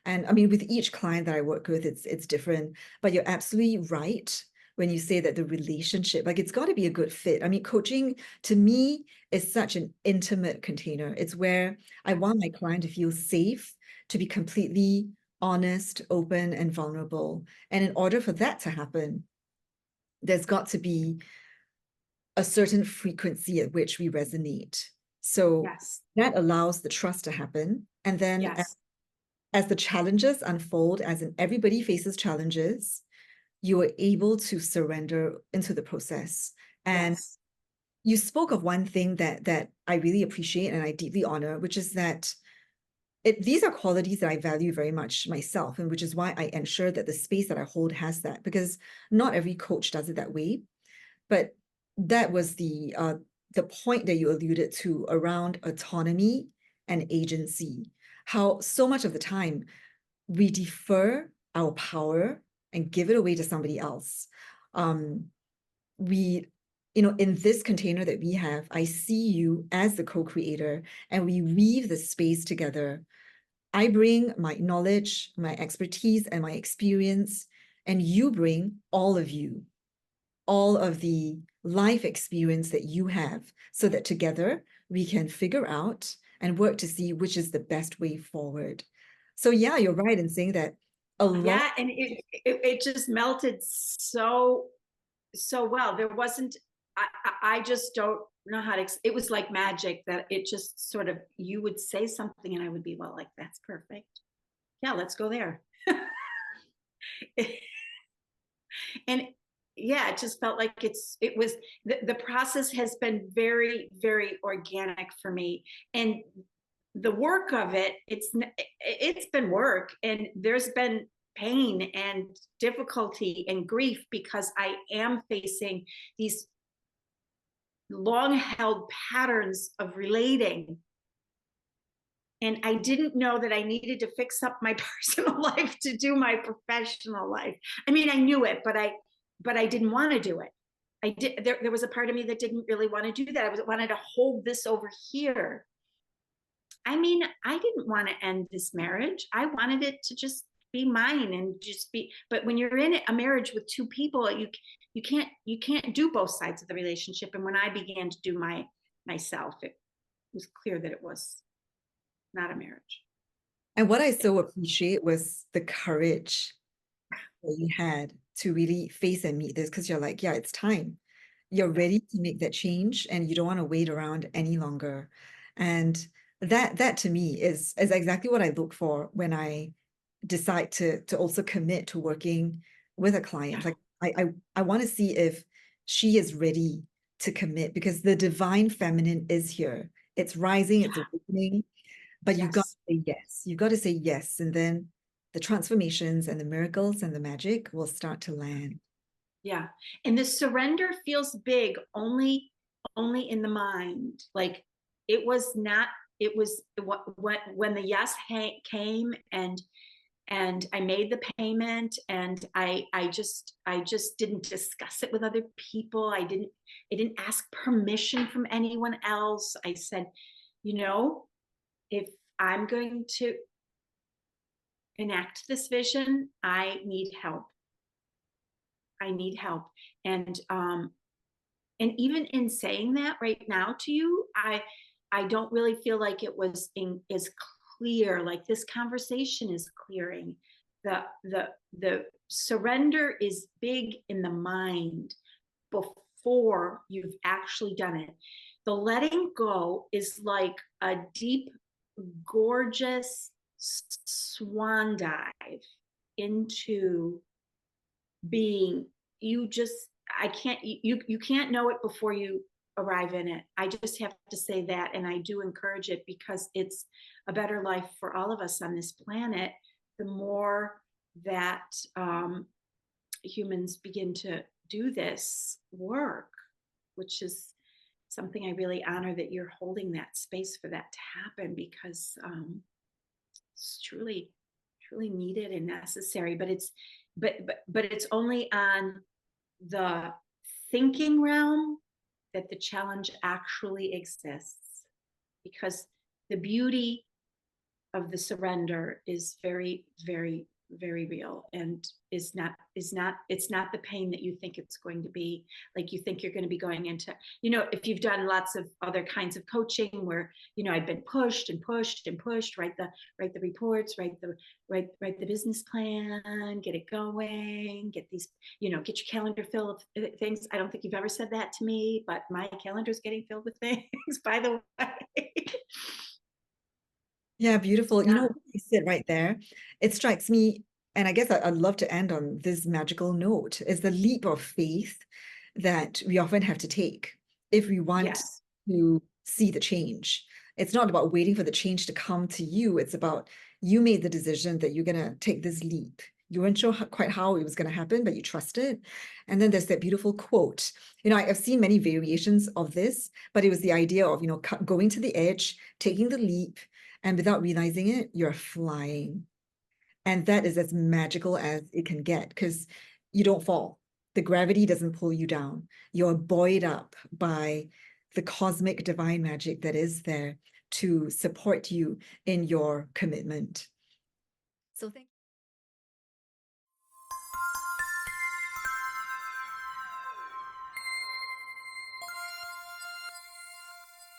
And I mean, with each client that I work with, it's different, but you're absolutely right when you say that the relationship, like it's got to be a good fit. I mean, coaching to me is such an intimate container. It's where I want my client to feel safe, to be completely honest, open, and vulnerable. And in order for that to happen, there's got to be a certain frequency at which we resonate. So Yes. that allows the trust to happen. And then Yes. as the challenges unfold, as in everybody faces challenges, you are able to surrender into the process. And Yes. you spoke of one thing that I really appreciate and I deeply honor, which is that these are qualities that I value very much myself, and which is why I ensure that the space that I hold has that, because not every coach does it that way. But that was the point that you alluded to around autonomy and agency. How so much of the time we defer our power and give it away to somebody else. We, in this container that we have, I see you as the co-creator, and we weave the space together. I bring my knowledge, my expertise, and my experience, and you bring all of you, all of the life experience that you have, so that together we can figure out and work to see which is the best way forward. So yeah, you're right in saying that a lot. Yeah, and it just melted so well. There wasn't, I just don't know how to, it was like magic that it just sort of, you would say something and I would be, well, like, that's perfect. Yeah, let's go there. And yeah, it just felt like it was, the process has been very, very organic for me. And the work of it, it's been work, and there's been pain and difficulty and grief because I am facing these long held patterns of relating, and I didn't know that I needed to fix up my personal life to do my professional life. I mean, I knew it, but I didn't want to do it. I did. There was a part of me that didn't really want to do that. Wanted to hold this over here. I mean, I didn't want to end this marriage. I wanted it to just be mine and just be. But when you're in a marriage with two people, you can't do both sides of the relationship. And when I began to do myself, it was clear that it was not a marriage. And what I so appreciate was the courage that you had to really face and meet this, because you're like, yeah, it's time. You're ready to make that change, and you don't want to wait around any longer. And that to me is exactly what I look for when I decide to also commit to working with a client. Like I want to see if she is ready to commit, because the divine feminine is here. It's rising, it's awakening, but you got to Yes. say yes. You got to say yes, and then the transformations and the miracles and the magic will start to land. Yeah. And the surrender feels big only in the mind. Like, it was not, it was when the yes came, and I made the payment, and I just didn't discuss it with other people. I didn't ask permission from anyone else. I said, if I'm going to enact this vision, I need help. I need help. And and even in saying that right now to you, I don't really feel like it was as clear. Like, this conversation is clearing. The surrender is big in the mind before you've actually done it. The letting go is like a deep, gorgeous swan dive into being. You can't know it before you arrive in it. I just have to say that, and I do encourage it, because it's a better life for all of us on this planet the more that humans begin to do this work, which is something I really honor, that you're holding that space for that to happen, because it's truly needed and necessary. But it's only on the thinking realm that the challenge actually exists, because the beauty of the surrender is very, very, very real, and it's not the pain that you think it's going to be. Like, you think you're going to be going into, if you've done lots of other kinds of coaching where, I've been pushed and pushed and pushed, write the reports, write the business plan, get it going, get these, get your calendar filled with things. I don't think you've ever said that to me, but my calendar's getting filled with things, by the way. Yeah, beautiful. You know, Yeah. what you said right there, it strikes me, and I guess I'd love to end on this magical note, is the leap of faith that we often have to take if we want Yes. to see the change. It's not about waiting for the change to come to you. It's about you made the decision that you're going to take this leap. You weren't sure quite how it was going to happen, but you trusted. And then there's that beautiful quote. You know, I've seen many variations of this, but it was the idea of, going to the edge, taking the leap, and without realizing it, you're flying. And that is as magical as it can get because you don't fall. The gravity doesn't pull you down. You're buoyed up by the cosmic divine magic that is there to support you in your commitment. So thank